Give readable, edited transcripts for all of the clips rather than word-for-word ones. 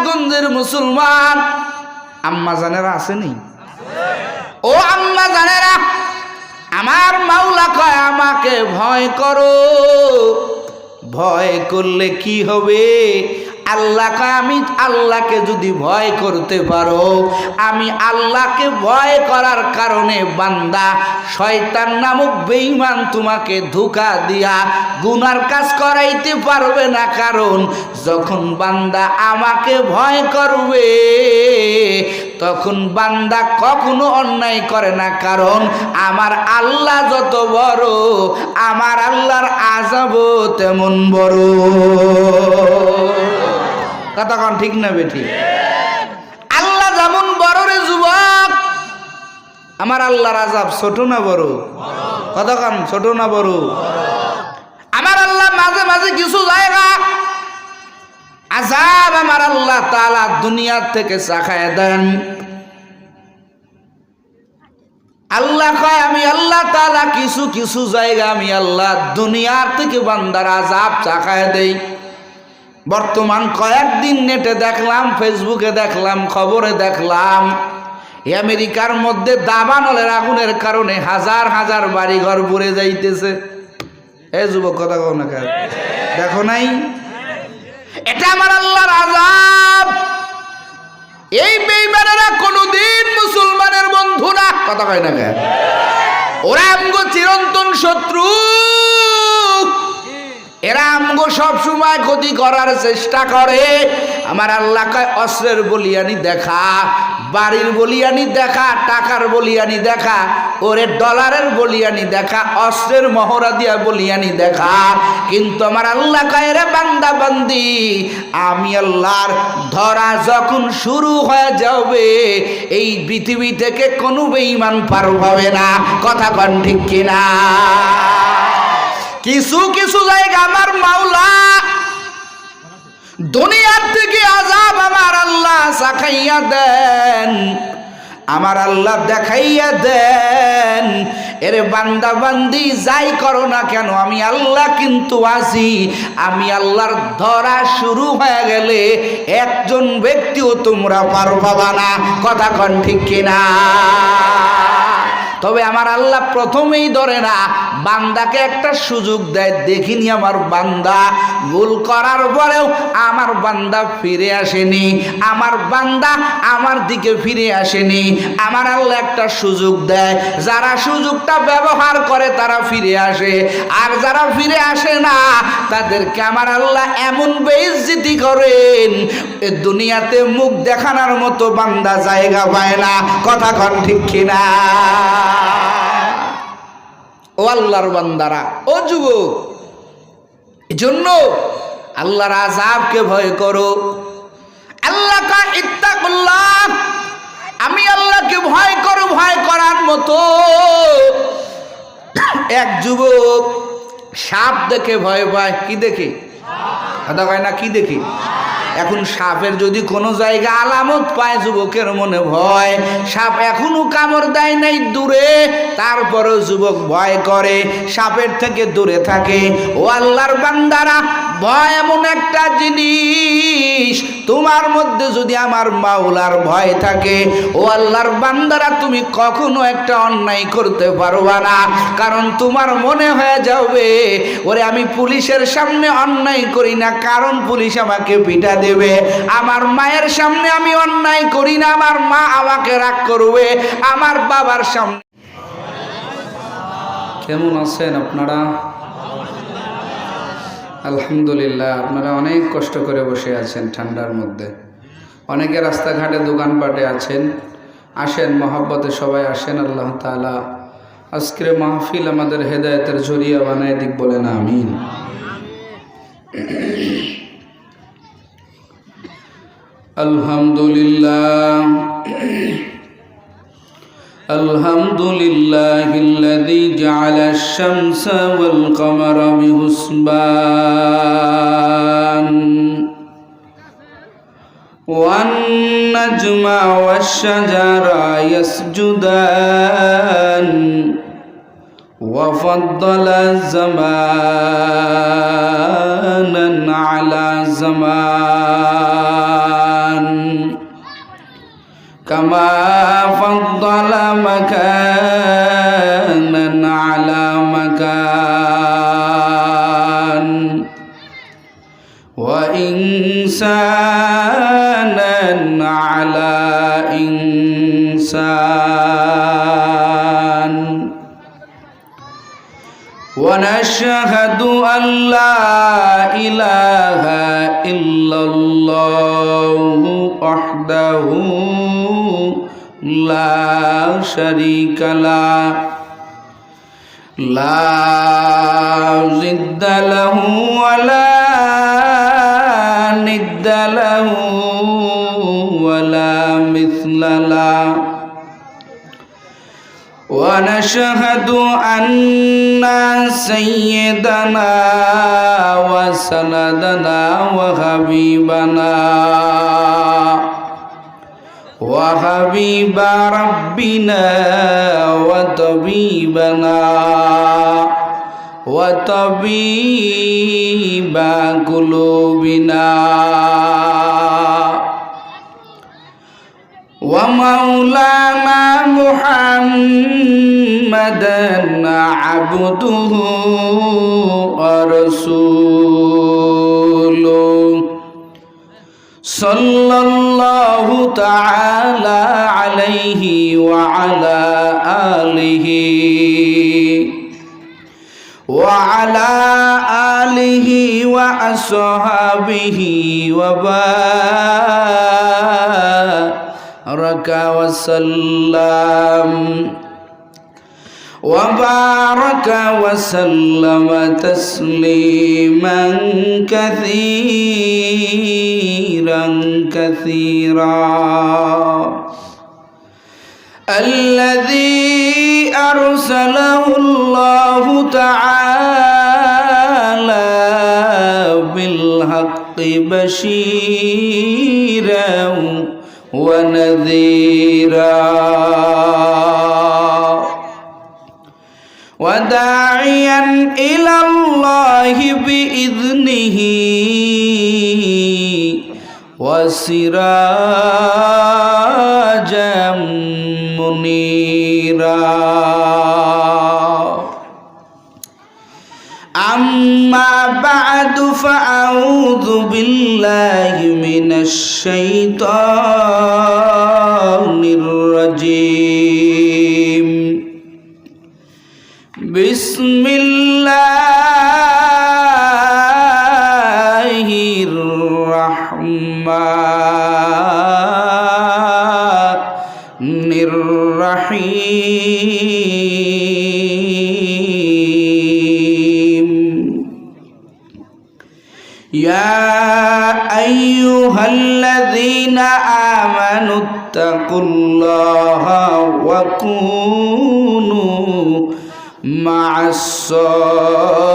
সিরাজগঞ্জের মুসলমান আম্মা জানেরা আসেনি? ও আম্মা জানেরা, আমার মাওলা কয় আমাকে ভয় করো। ভয় করলে কি হবে? আল্লাহ কয় আমি আল্লাহকে যদি ভয় করতে পারো, আমি আল্লাহকে ভয় করার কারণে বান্দা শয়তান নামক বেঈমান তোমাকে ধোঁকা দিয়া গুনার কাজ করাইতে পারবে না। কারণ যখন বান্দা আমাকে ভয় করবে তখন বান্দা কখনো অন্যায় করে না। কারণ আমার আল্লাহ যত বড়, আমার আল্লাহর আযাবও তেমন বড়। কথা কোন ঠিক না বেঠি? আল্লাহ যেমন বড় রে যুবক, আমার আল্লাহর আযাব ছোট না বড়? কথা কোন ছোট না বড়? আমার আল্লাহ মাঝে মাঝে কিছু জায়গা আযাব আমার আল্লাহ তাআলা দুনিয়া থেকে চাখায় দেন। আল্লাহ কয় আমি আল্লাহ তাআলা কিছু কিছু জায়গা আমি আল্লাহ দুনিয়ার থেকে বান্দার আযাব চাখায় দেই। বর্তমান কয়েকদিন নেটে দেখলাম, ফেসবুকে দেখলাম, খবরে দেখলাম, আমেরিকার মধ্যে দাবানলের আগুনের কারণে হাজার হাজার বাড়িঘর পুড়ে যাইতেছে। এ যুবক কথা কও না কেন? দেখো নাই? এটা আমার আল্লাহর আযাব। এই বেঈমানেরা কোনদিন মুসলমানের বন্ধু না। কথা কয় না কেন? ওরা আমগো চিরন্তন শত্রু। এরা আমগো সব সময় ক্ষতি করার চেষ্টা করে। আমার আল্লাহ কয় অস্ত্রের বলিয়ানি দেখা, বাড়ির বলিয়ানি দেখা, টাকার বলিয়ানি দেখা, ওরে ডলারের বলিয়ানি দেখা, অস্ত্রের মহড়া দিয়া বলিয়ানি দেখা। কিন্তু আমার আল্লাহ কয় রে বান্দা বান্দি, আমি আল্লাহর ধরা যখন শুরু হয়ে যাবে এই পৃথিবী থেকে কোনো বেঈমান পার হবে না। কথা কন ঠিক কিনা? কিছু কিছু জায়গা আমার মাওলা দুনিয়ার থেকে আযাব আমার আল্লাহ চাখাইয়া দেন, আমার আল্লাহ দেখাইয়া দেন। এরে বান্দা বান্দি যাই করো না কেন আমি আল্লাহ কিন্তু আছি। আমি আল্লাহর ধরা শুরু হয়ে গেলে একজন ব্যক্তিও তোমরা পার পাবা না। কথা কন ঠিক কিনা? তবে আমার আল্লাহ প্রথমেই ধরে না, বান্দাকে একটা সুযোগ দেয়। দেখিনি আমার বান্দা ভুল করার পরেও আমার বান্দা ফিরে আসেনি, আমার বান্দা আমার দিকে ফিরে আসেনি। আমার আল্লাহ একটা সুযোগ দেয়, যারা সুযোগটা ব্যবহার করে তারা ফিরে আসে, আর যারা ফিরে আসে না তাদেরকে আমার আল্লাহ এমন বেইজ্জতি করেন দুনিয়াতে মুখ দেখানোর মতো বান্দা জায়গা পায় না। কথা কন ঠিক কিনা? ও আল্লাহর বান্দারা, ও যুবক, এজন্য আল্লাহর আযাবকে ভয় করো। আল্লাহ কয় ইত্তাকুল্লাহ, আমি আল্লাহকে ভয় করো। ভয় করার মতো এক যুবক সাপ দেখে ভয় পায়। কি দেখে? কথা কয় না, কি দেখে? এখন সাপের যদি কোনো জায়গা আলামত পায় যুবকের মনে ভয়। সাপ এখনো কামড় দেয় নাই দূরে, তারপরেও যুবক ভয় করে, সাপের থেকে দূরে থাকে। ও আল্লাহর বান্দারা, ভয় এমন একটা জিনিস, তোমার মধ্যে যদি আমার মাওলার ভয় থাকে, ও আল্লাহর বান্দারা, তুমি কখনো একটা অন্যায় করতে পারবা না। কারণ তোমার মনে হয়ে যাবে ওরে আমি পুলিশের সামনে অন্যায় করি না, কারণ পুলিশ আমাকে পিটা দেবে। আমার মায়ের সামনে আমি অন্যায় করি না, আমার মা আমাকে রাগ করবে। আমার বাবার সামনে। কেমন আছেন আপনারা? আলহামদুলিল্লাহ। আপনারা অনেক কষ্ট করে বসে আছেন ঠান্ডার মধ্যে, অনেকে রাস্তাঘাটে দোকানপাটে আছেন। আসেন, মহব্বতে সবাই আসেন। আল্লাহ তাআলা আজকের মাহফিল আমাদের হেদায়েতের জরিয়া বানায় দিক, বলেন আমিন। আলহামদুলিল্লাহ আলহামদুলিল্লাহিল্লাযী জাআলা আশ-শামসা ওয়াল কামারা বিহুসবান ওয়ান নাজমা ওয়াশ-শাজারা ইয়াসজুদান ওয়া ফাদ্দালা জামানান আলা জামান كما فضل مكانا على مكان وإنسانا على إنسان ونشهد أن لا إله إلا الله وحده لا شريك له لا ضد له ولا ند له ولا مثل له ونشهد أن سيدنا وسندنا وحبيب ربنا وطبيب قلوبنا ومولانا محمدا عبده ورسوله صلى الله تعالى عليه وعلى آله وأصحابه وبارك وسلم تسليما كثيرا الذي أرسله الله تعالى بالحق بشيرا ونذيرا وداعيا إلى الله بإذنه وسراجا منيرا أما بعد فأعوذ بالله من الشيطان الرجيم بسم الله الرحمن الرحيم يا أيها الذين آمنوا اتقوا الله وكونوا مع الصادقين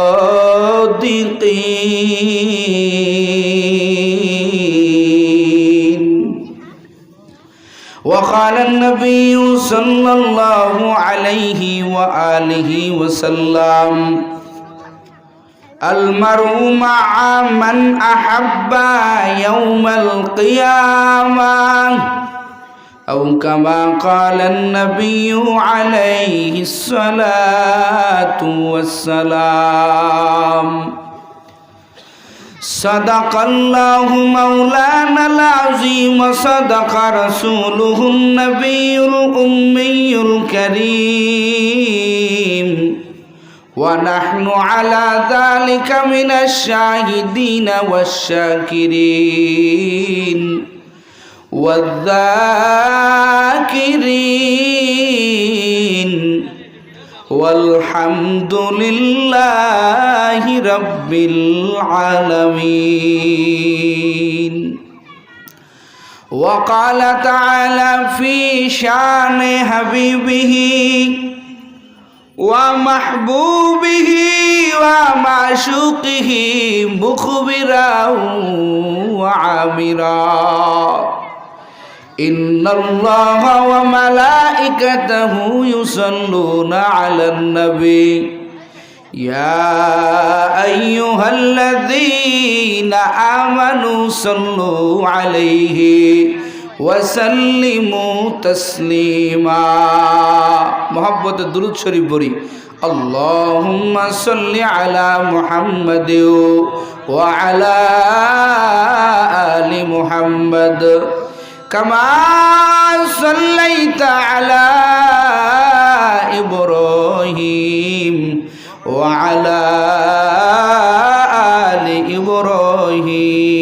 وقال النبي صلى الله عليه وآله وسلم المرء مع من أحب يوم القيامة أو كما قال النبي عليه الصلاة والسلام صدق الله مولانا العظيم صدق رسوله النبي الأمي الكريم ونحن على ذلك من الشاهدين والشاكرين والذاكرين والحمد لله رب العالمين وقال تعالى في شان حبيبه ومحبوبه ومعشوقه مخبرا وعامرا إن الله وملائكته يصلون على النبي يا أيها الذين آمنوا صلوا عليه وسلموا تسليما محبت درود شريف بوري اللهم صل على محمد وعلى آل محمد كما صليت على إبراهيم وعلى آل إبراهيم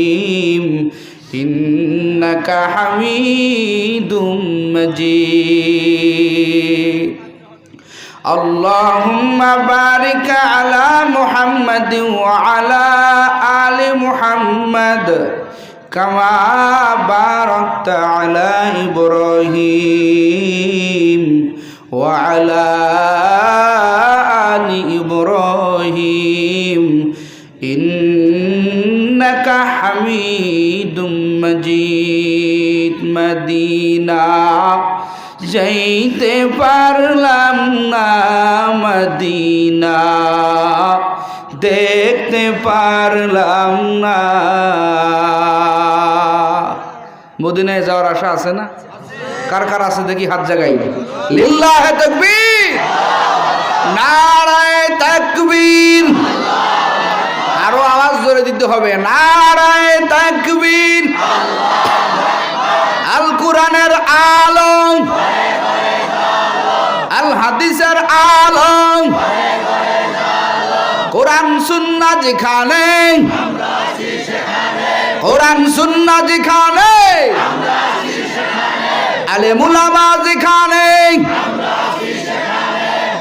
إنك حميد مجيد اللهم بارك على محمد وعلى آل محمد كما باركت على إبراهيم وعلى آل إبراهيم إنك حميد مجيد مدينة যাইতে পারলাম না মদিনা দেখতে পারলাম না মদিনায় যাওয়ার আশা আছে না কার কার আছে দেখি হাত জাগাই লিল্লাহে তাকবীর নারায়ে তাকবীর আরো আওয়াজ জোরে দিতে হবে নারায়ে তাকবীর আল কোরআনের আলম আল হাদিসের আলম কোরআন সুন্নাহ যেখানে কোরআন সুন্নাহ যেখানে আলেম উলামা যেখানে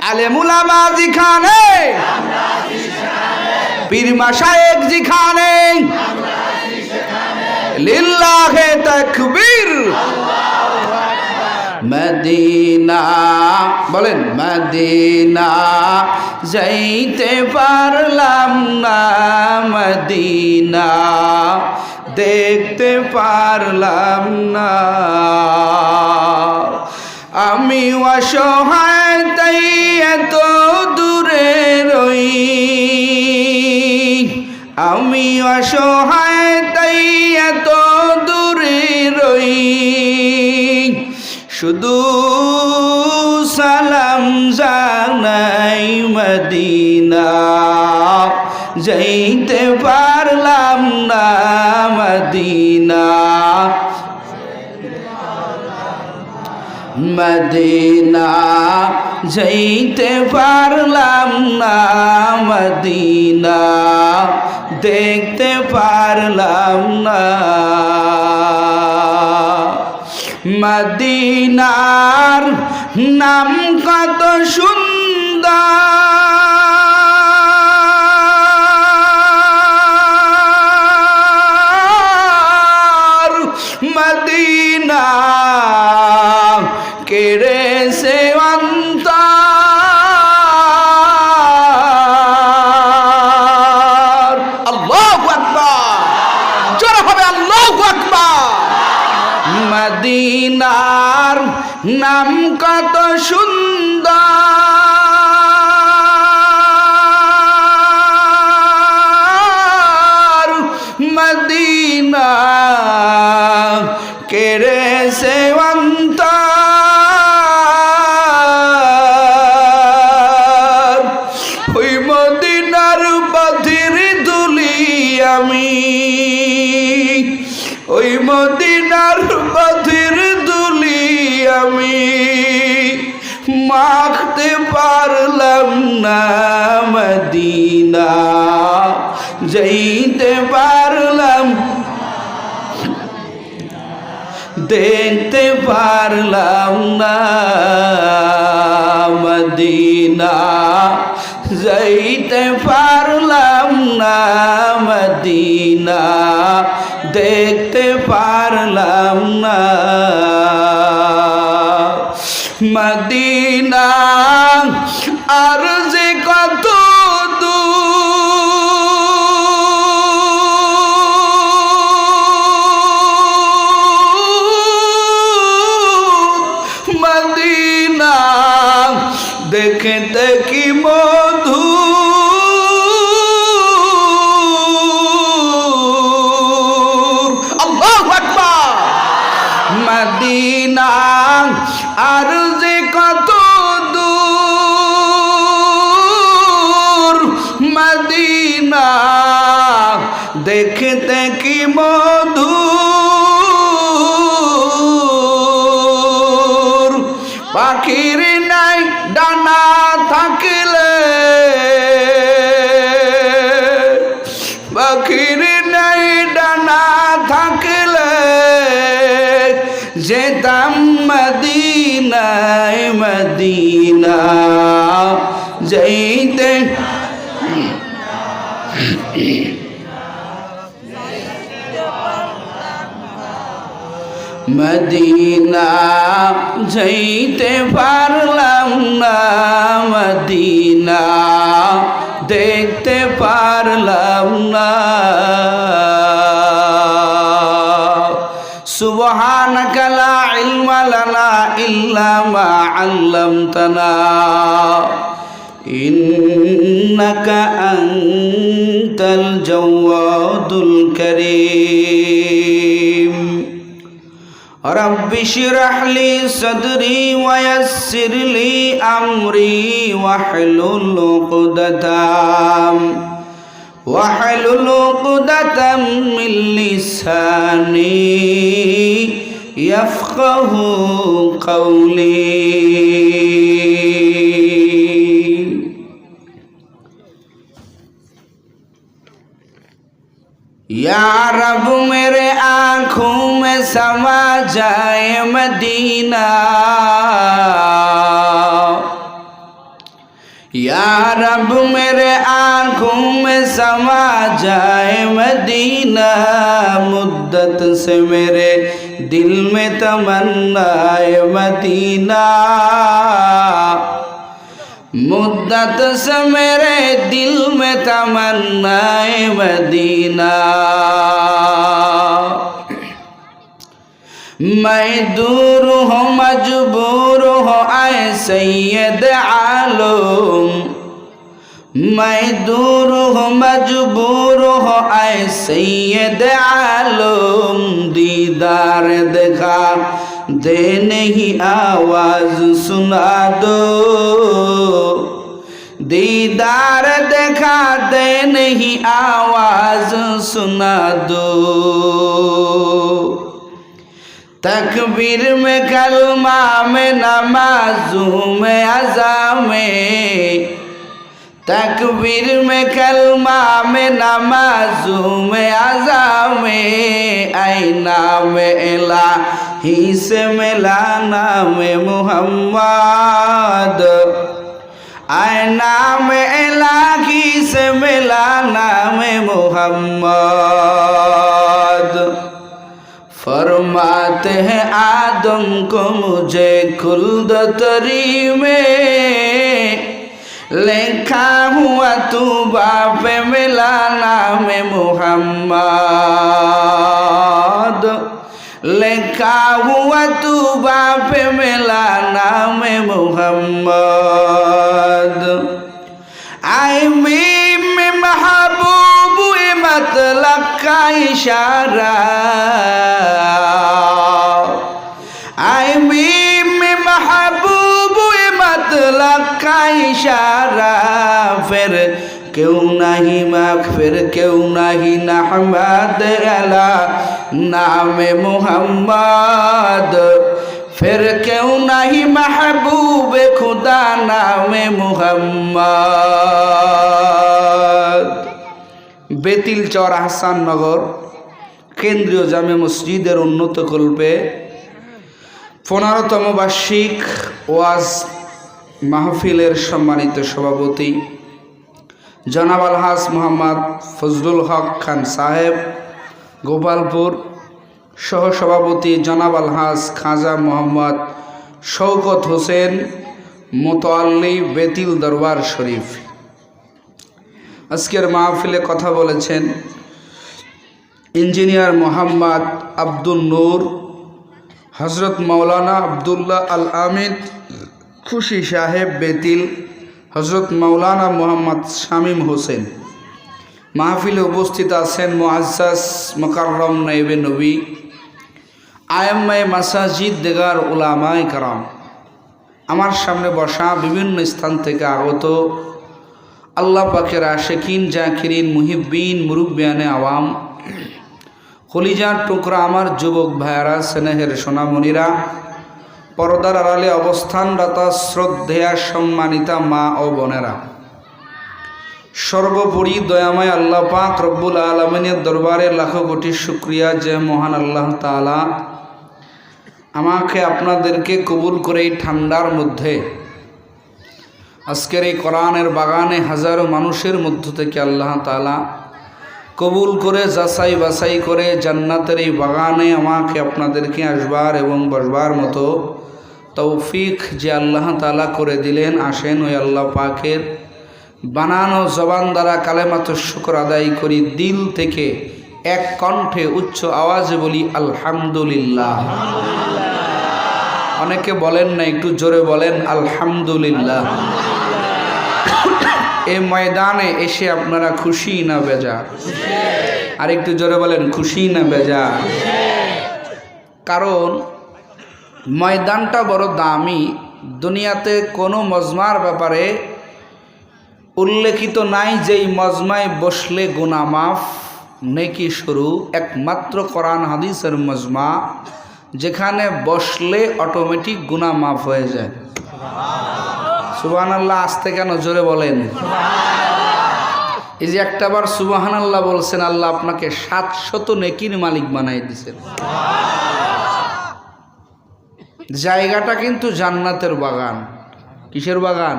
আলেম উলামা যেখানে পীর মাশায়েখ যেখানে লিল্লাহে তাকবীর মদিনা বলেন মদিনা যাইতে পারলাম না মদিনা দেখতে পারলাম না আমি অসহায় তাই এত দূরে রই আমি অসহায় তাই এত দূরে রই শুধু সালাম জানাই মদিনা যাইতে পারলাম না মদিনা মদিনা যাইতে পারলাম না মদিনা দেখতে পারলাম না মদিনার নাম কত সুন্দর মদিনা কেড়ে সে অন্তর আল্লাহু আকবার জোরে হবে আল্লাহু আকবার মদিনার নাম কত সুন্দর মদিনা কেড়ে সে অন্তর ওই মদিনার বাঁধির দুলি আমি ওই মদিনার বাঁধির দুলি আমি মাখতে পারলাম না মদিনা যাইতে পারলাম দেখতে পারলাম না মদিনা যাইতে পারলাম না মদিনা দেখতে পারলাম না মদিনা আর যে কত মদিনা দেখতে কি মধু আল্লাহু আকবার মদিনা আর যে কত দূর মদিনা দেখতে কি মধুর পাখির নাই ডানা থাকলে পাখির নাই ডানা থাকলে যেতাম মদিনায় মদিনা যাইতে মদিনা যাইতে পারলাম না মদিনা দেখতে পারলাম না সুবহানাকা লা ইলমা লানা ইল্লা মা আল্লামতানা ইন্নাকা আনতাল জাওয়াদুল কারীম রব্বি শরহ লি সদরি ওয়া ইয়াসসির লি আমরি ওয়াহলুল উকদাতাম মিন লিসানি ইয়াফকাহু কওলি या रब मेरे आँखों में समा जाए मदीना या रब मेरे आँखों में समा जाए मदीना मुद्दत से मेरे दिल में तमन्ना मदीना मुद्दत से मेरे दिल में तमन्ना मदीना मैं दूर हूँ मजबूर हूँ आए सैयद आलम मैं दूर हूँ मजबूर हूँ आए सैयद आलम दीदार देखा दे नहीं आवाज सुना दो दीदार देखा दे नहीं आवाज सुना दो तकबीर में कलमा में नमाज़ों में अज़ा में तकबीर में कलमा में नमाज़ों में अज़ा में आईना में इलाही से मिला नाम मुहम्मद आईना में इलाही से मिला नाम मुहम्मद फरमाते हैं आदम को मुझे खुल्द तरी में लिखा हुआ तू बाप मिला नाम मुहम्मद लिखा हुआ तू बाप मिला नाम मुहम्मद आई में महबूब मतलब का इशारा आई में महबूब मतलब का इशारा फिर क्यों नहीं मग़फ़िर क्यों नहीं नहमद अला नाम मुहम्मद फिर क्यों नहीं महबूब खुदा नाम मुहम्मद বেতিল চর আহসান নগর কেন্দ্রীয় জামে মসজিদের উন্নত কল্পে 15তম বার্ষিক ওয়াজ মাহফিলের সম্মানিত সভাপতি জনাব আলহাজ মোহাম্মদ ফজলুল হক খান সাহেব গোপালপুর, সহসভাপতি জনাব আলহাজ খাজা মোহাম্মদ শওকত হোসেন মোতাল্লি বেতিল দরবার শরীফ। আজকের মাহফিলে কথা বলেছেন ইঞ্জিনিয়ার মোহাম্মদ আব্দুল নূর, হজরত মাওলানা আবদুল্লাহ আল আমিন খুশি সাহেব বেতিল, হজরত মাওলানা মোহাম্মদ শামীম হোসেন। মাহফিলে উপস্থিত আছেন মুআজ্জাজ মুকাররম নায়েবে নবী আইম্মায়ে মাসাজিদ দেগার উলামায়ে কেরাম, আমার সামনে বসা বিভিন্ন স্থান থেকে আগত আল্লাহ পাকের আশিকিন, জাকিরিন, মুহিব্বিন, মুরুব্বিয়ানে আওয়াম, কলিজার টুকরা আমার যুবক ভাইয়ারা, স্নেহের সোনামণিরা, পর্দার আড়ালে অবস্থানরত শ্রদ্ধেয়া সম্মানিতা মা ও বোনেরা, সর্বোপরি দয়াময় আল্লাহ পাক রব্বুল আলামিনের দরবারে লাখো কোটি শুকরিয়া যে মহান আল্লাহ তাআলা আমাকে আপনাদেরকে কবুল করে এই ঠান্ডার মধ্যে আজকের এই কোরআনের বাগানে হাজারো মানুষের মধ্য থেকে আল্লাহ তাআলা কবুল করে যাচাই বাছাই করে জান্নাতের এই বাগানে আমাকে আপনাদেরকে আসবার এবং বসবার মতো তৌফিক যে আল্লাহ তাআলা করে দিলেন। আসেন ওই আল্লাহ পাকের বানানো জবান দ্বারা কালেমাতুশ শুকর আদায় করি, দিল থেকে এক কণ্ঠে উচ্চ আওয়াজে বলি আলহামদুলিল্লাহ। অনেকে বলেন না, একটু জোরে বলেন আলহামদুলিল্লাহ। এই ময়দানে এসে আপনারা খুশি না বেজার? আর একটু জোরে বলেন খুশি না বেজার? কারণ ময়দানটা বড় দামি। দুনিয়াতে কোনো মজমার ব্যাপারে উল্লেখিত নাই যে এই মজমায় বসলে গুনাহ মাফ, নেকি শুরু। একমাত্র কোরআন হাদিসের মজমা, যেখানে বসলে অটোমেটিক গুনাহ মাফ হয়ে যায়। সুবহানাল্লাহ। আসতে কেন, জোরে বলেন। এই যে একটাবার সুবহানাল্লাহ বলছেন, আল্লাহ আপনাকে 700 নেকির মালিক বানাই দিয়েছেন। জায়গাটা কিন্তু জান্নাতের বাগান। কিসের বাগান?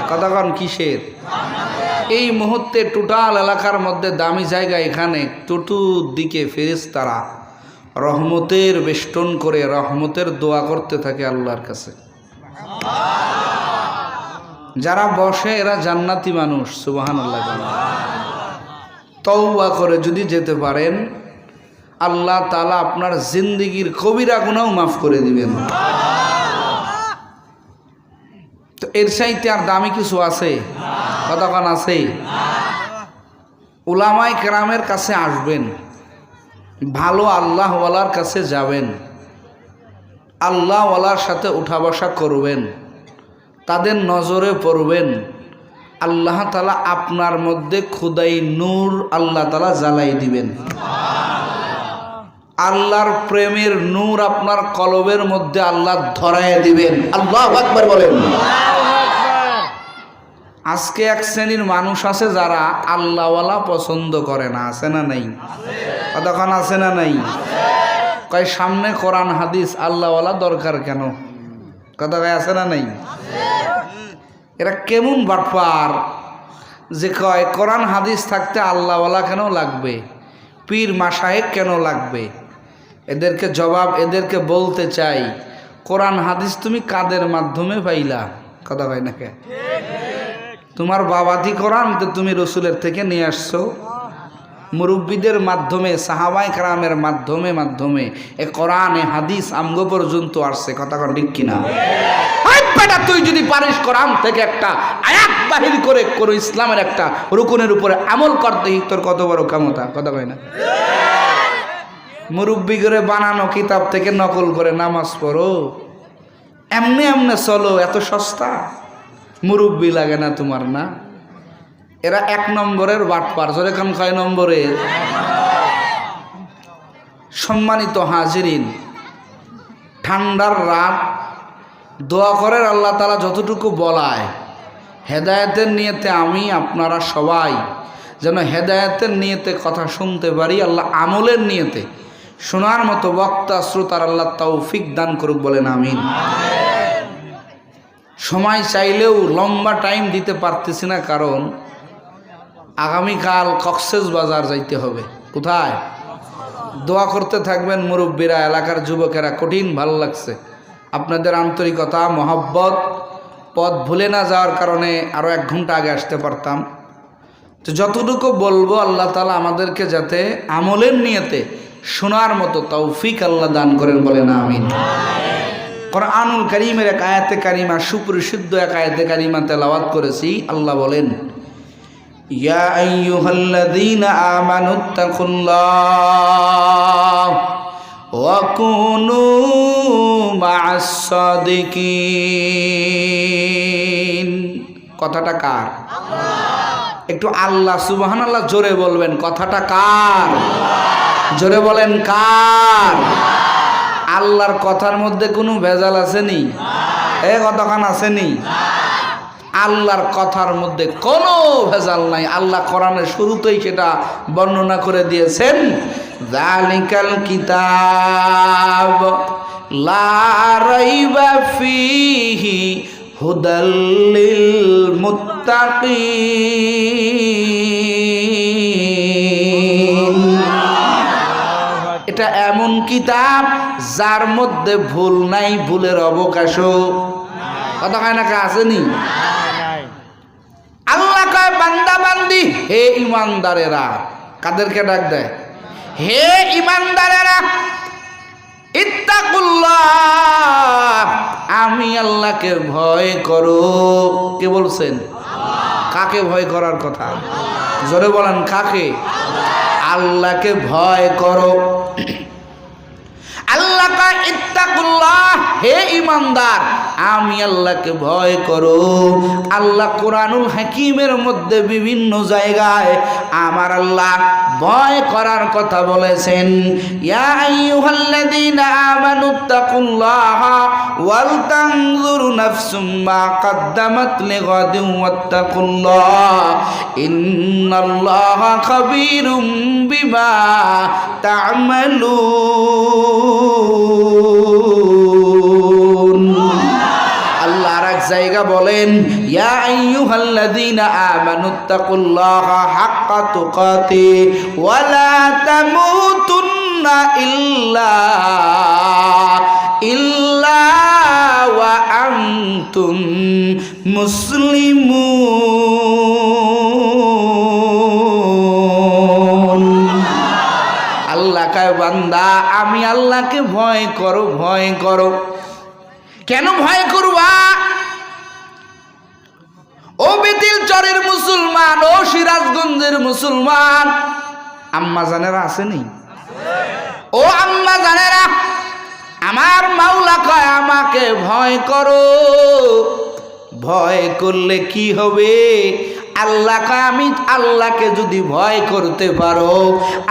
কতক্ষণ কিসের? এই মুহূর্তে টোটাল এলাকার মধ্যে দামি জায়গা। এখানে চতুর্দিকে ফেরেশতারা রহমতের বেষ্টন করে রহমতের দোয়া করতে থাকে আল্লাহর কাছে। যারা বসে এরা জান্নাতি মানুষ। সুবহানাল্লাহ। তওবা করে যদি যেতে পারেন, আল্লাহ তাআলা আপনার জিন্দেগির কবিরা গুনাহ মাফ করে দিবেন। তো এর চাইতে আর দামি কিছু আছে? কতক্ষণ আছে? উলামায়ে কেরামের কাছে আসবেন, ভালো আল্লাহওয়ালার কাছে যাবেন, আল্লাহওয়ালার সাথে উঠা বসা করবেন, তাদের নজরে পড়বেন। আল্লাহ তাআলা আপনার মধ্যে খুদাই নূর আল্লাহ তাআলা জ্বালাই দিবেন। আল্লাহর প্রেমের নূর আপনার কলবের মধ্যে আল্লাহ ধরায় দিবেন। আল্লাহু আকবার বলেন। আজকে এক শ্রেণীর মানুষ আছে যারা আল্লাহওয়ালা পছন্দ করে না। আছে না নাই? কতক্ষণ আছে না নাই? কয় সামনে কোরআন হাদিস, আল্লাহওয়ালা দরকার কেন? কতক্ষণ আছে না নাই? এরা কেমন বাটপার যে কয় কোরআন হাদিস থাকতে আল্লাহওয়ালা কেন লাগবে, পীর মাশায়েখ কেন লাগবে? এদেরকে জবাব, এদেরকে বলতে চাই, কোরআন হাদিস তুমি কাদের মাধ্যমে পাইলা? কথা হয় না কে? তোমার বাবাতি কোরআন তো তুমি রসুলের থেকে নিয়ে আসছো, মুরব্বীদের মাধ্যমে, সাহাবায়ে কেরামের মাধ্যমে এ কোরআন এ হাদিস আমগো পর্যন্ত আসছে। কথা কন ঠিক কিনা? বেটা তুই যদি পারিস কোরআন থেকে একটা আয়াত বাহির করে কোন ইসলামের একটা রুকুনের উপরে আমল করতে, তোর কত বড় ক্ষমতা। কথা কয় না? মুরব্বী করে বানানো কিতাব থেকে নকল করে নামাজ পড়ো, এমনি এমনি চলো, এত সস্তা? মুরব্বী লাগে না তোমার? না, এরা 1 নম্বরের বাটপার। জোরে কান, কয় নম্বরের? সম্মানিত হাজিরিন, ঠান্ডার রাত, দোয়া করেন আল্লাহ তাআলা যতটুকু বলায় হেদায়েতের নিয়তে আমি আপনারা সবাই যেন হেদায়েতের নিয়তে কথা শুনতে পারি, আল্লাহ আমলের নিয়তে শোনার মতো বক্তা শ্রোতার আল্লাহ তৌফিক দান করুক, বলেন আমিন। সময় চাইলেও লম্বা টাইম দিতে পারতেছি না, কারণ আগামীকাল কক্সবাজার যাইতে হবে। কোথায়? দোয়া করতে থাকবেন মুরব্বীরা, এলাকার যুবকেরা। কঠিন ভালো লাগছে আপনাদের আন্তরিকতা, মহব্বত। পথ ভুলে না যাওয়ার কারণে আরও 1 ঘন্টা আগে আসতে পারতাম। তো যতটুকু বলবো আল্লাহ তাআলা আমাদেরকে যাতে আমলের নিয়তে শোনার মতো তৌফিক আল্লাহ দান করেন, বলেন আমিন। কোরআনুল কারীমের এক আয়াতে কারিমা, সুপ্রসিদ্ধ এক আয়াতে কারিমা তেলাওয়াত করেছি। আল্লাহ বলেন, ইয়া আইয়ুহাল্লাযীনা আমানুত্তাকুল্লাহ ওয়া কুনু মা'আস সাদিকিন। কথাটা কার? একটু আল্লাহ সুবহানাল্লাহ জোরে বলবেন। কথাটা কার? জোরে বলেন কার? আল্লাহর কথার মধ্যে কোনো ভেজাল আসেনি? কতক্ষণ আসেনি? আল্লাহর কথার মধ্যে কোনো ভেজাল নাই। আল্লাহ কোরআনের শুরুতেই সেটা বর্ণনা করে দিয়েছেন, যালিকাল কিতাব লা রাইবা ফীহি হুদাল লিল মুত্তাকিন। এটা এমন কিতাব যার মধ্যে ভুল নাই, ভুলের অবকাশও কথা কয় না, আসেনি? আল্লাহ কয় বান্দা বান্দি, হে ইমানদারেরা। কাদেরকে ডাক দেয়? হে ইমানদারেরা, ইত্তাকুল্লাহ, আমি আল্লাহকে ভয় করো। কে বলছেন? কাকে ভয় করার কথা? জোরে বলেন কাকে? আল্লাহকে ভয় করো। আল্লাহ কয় ইত্তাকুল্লাহ, হে ইমানদার আমি আল্লাহকে ভয় করো। আল্লাহ কোরআনুল হাকিমের মধ্যে বিভিন্ন জায়গায় আমার আল্লাহ ভয় করার কথা বলেছেন। ইয়া আইয়ুহাল্লাযীনা আমানুত্তাকুল্লাহা ওয়াল তানজুরু নাফসুম মা কদ্দামাত লিগাদিন ওয়াত্তাকুল্লাহ ইন্নাল্লাহা খাবীরুম বিমা তা'মালুন। আল্লাহ আর এক জায়গা বলেন, ইয়া আইয়ুহাল্লাযীনা আমানুত্তাকুল্লাহা হাক্কা তুকাতিহি ওয়া লা তামুতুন্না ইল্লা ওয়া আনতুম মুসলিমুন। আল্লাহ কয় বান্দা আমি আল্লাহকে ভয় করো, ভয় করো। কেন ভয় করবা? ও বেতিল চরের মুসলমান, ও সিরাজগঞ্জের মুসলমান, আম্মা জানেরা আসেনি? ও আম্মা জানেরা, আমার মাওলা কয় আমাকে ভয় করো। ভয় করলে কি হবে? আল্লাহ কয় আমি আল্লাহকে যদি ভয় করতে পারো,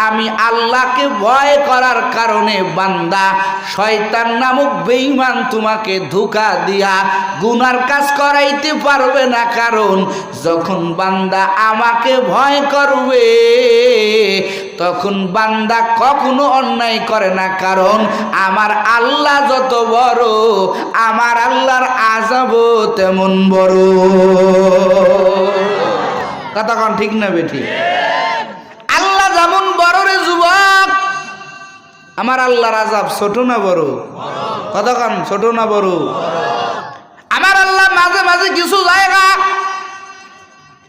আমি আল্লাহকে ভয় করার কারণে বান্দা শয়তান নামক বেঈমান তোমাকে ধোঁকা দিয়া গুনার কাজ করাইতে পারবে না। কারণ যখন বান্দা আমাকে ভয় করবে তখন বান্দা কখনো অন্যায় করে না। কারণ আমার আল্লাহ যত বড়, আমার আল্লাহর আযাবও তেমন বড়। কথা কোন ঠিক না বেঠি? আল্লাহ যেমন বড় রে যুবক, আমার আল্লাহর আযাব ছোট না বড়? কথা কোন ছোট না বড়? আমার আল্লাহ মাঝে মাঝে কিছু জায়গা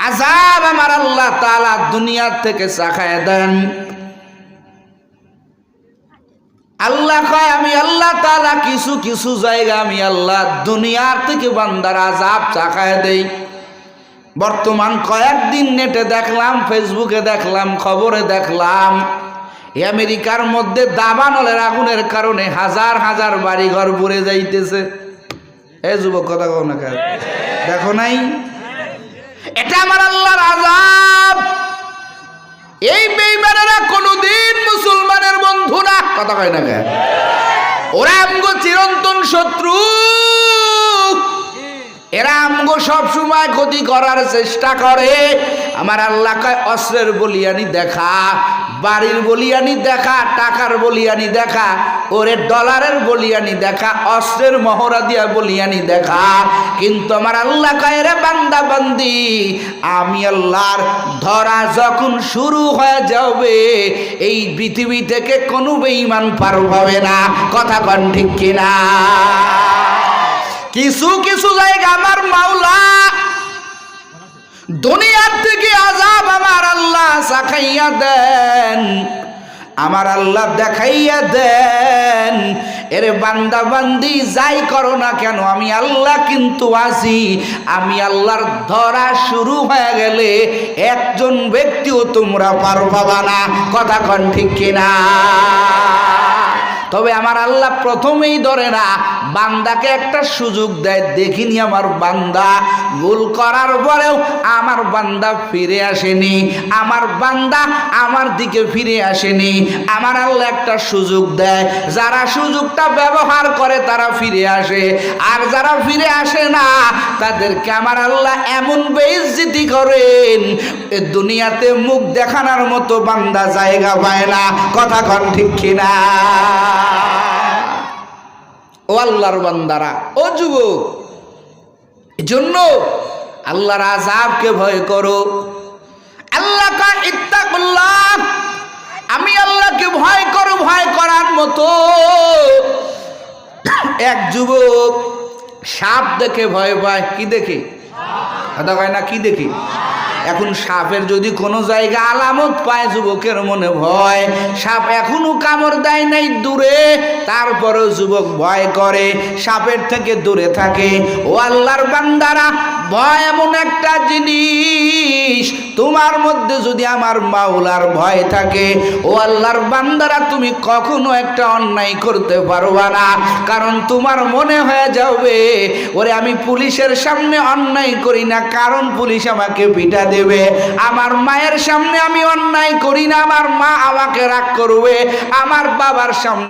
আযাব আমার আল্লাহ তাআলা দুনিয়া থেকে চাখায় দেন। আল্লাহ কয় আমি আল্লাহ তাআলা কিছু কিছু জায়গা আমি আল্লাহ দুনিয়ার থেকে বান্দার আযাব চাখায় দেই। বর্তমান কয়েকদিন নেটে দেখলাম, ফেসবুকে দেখলাম, খবরে দেখলাম, আমেরিকার মধ্যে দাবানলের আগুনের কারণে হাজার হাজার বাড়িঘর পুড়ে যাইতেছে। এই যুবক কথা কও না কেন? দেখো নাই? এটা আমার আল্লাহর আযাব। এই বেঈমানেরা কোনদিন মুসলমানের বন্ধু না। কথা কয় না কেন? ওরা আমগো চিরন্তন শত্রু। এরা আমগো সব সময় ক্ষতি করার চেষ্টা করে। আমার আল্লাহ কয় অস্ত্রের বলিয়ানি দেখা, বাড়ির বলিয়ানি দেখা, টাকার বলিয়ানি দেখা, ওরে ডলারের বলিয়ানি দেখা, অস্ত্রের মহড়া দিয়া বলিয়ানি দেখা। কিন্তু আমার আল্লাহ কয় রে বান্দা বান্দি, আমি আল্লাহর ধরা যখন শুরু হয়ে যাবে এই পৃথিবী থেকে কোনো বেঈমান পার পাবে না। কথা কন ঠিক কিনা? কিছু কিছু জায়গা আমার মাওলা দুনিয়ার থেকে আযাব আমার আল্লাহ চাখাইয়া দেন, আমার আল্লাহ দেখাইয়া দেন। এরে বান্দা বান্দি যাই করো না কেন আমি আল্লাহ কিন্তু আছি। আমি আল্লাহর ধরা শুরু হয়ে গেলে একজন ব্যক্তিও তোমরা পার পাবা না। কথা কন ঠিক কিনা? তবে আমার আল্লাহ প্রথমেই ধরে না, বান্দাকে একটা সুযোগ দেয়। দেখিনি আমার বান্দা ভুল করার পরেও আমার বান্দা ফিরে আসেনি, আমার বান্দা আমার দিকে ফিরে আসেনি। আমার আল্লাহ একটা সুযোগ দেয়, যারা সুযোগটা ব্যবহার করে তারা ফিরে আসে, আর যারা ফিরে আসে না তাদেরকে আমার আল্লাহ এমন বেইজ্জতি করেন, এ দুনিয়াতে মুখ দেখানোর মতো বান্দা জায়গা পায় না। কথা কন ঠিক কিনা? ও আল্লাহর বান্দারা, ও যুবক, এজন্য আল্লাহর আযাবকে ভয় করো। আল্লাহ কা ইত্তাকুল্লাহ, আমি আল্লাহকে ভয় করো। ভয় করার মতো এক যুবক সাপ দেখে ভয় পায়। কি দেখে? কথা কয় না, কি দেখে? এখন সাপের যদি কোনো জায়গা আলামত পায়, যুবকের মনে ভয়। সাপ এখনো কামড় দেয় নাই দূরে, তারপরেও যুবক ভয় করে, সাপের থেকে দূরে থাকে। ও আল্লাহর বান্দারা, ভয় এমন একটা জিনিস, তোমার মধ্যে যদি আমার মাওলার ভয় থাকে, ও আল্লাহর বান্দারা, তুমি কখনো একটা অন্যায় করতে পারবা না। কারণ তোমার মনে হয়ে যাবে, ওরে আমি পুলিশের সামনে অন্যায় করি না, কারণ পুলিশ আমাকে পিটা দেবে। আমার মায়ের সামনে আমি অন্যায় করি না, আমার মা আমাকে রাগ করবে। আমার বাবার সামনে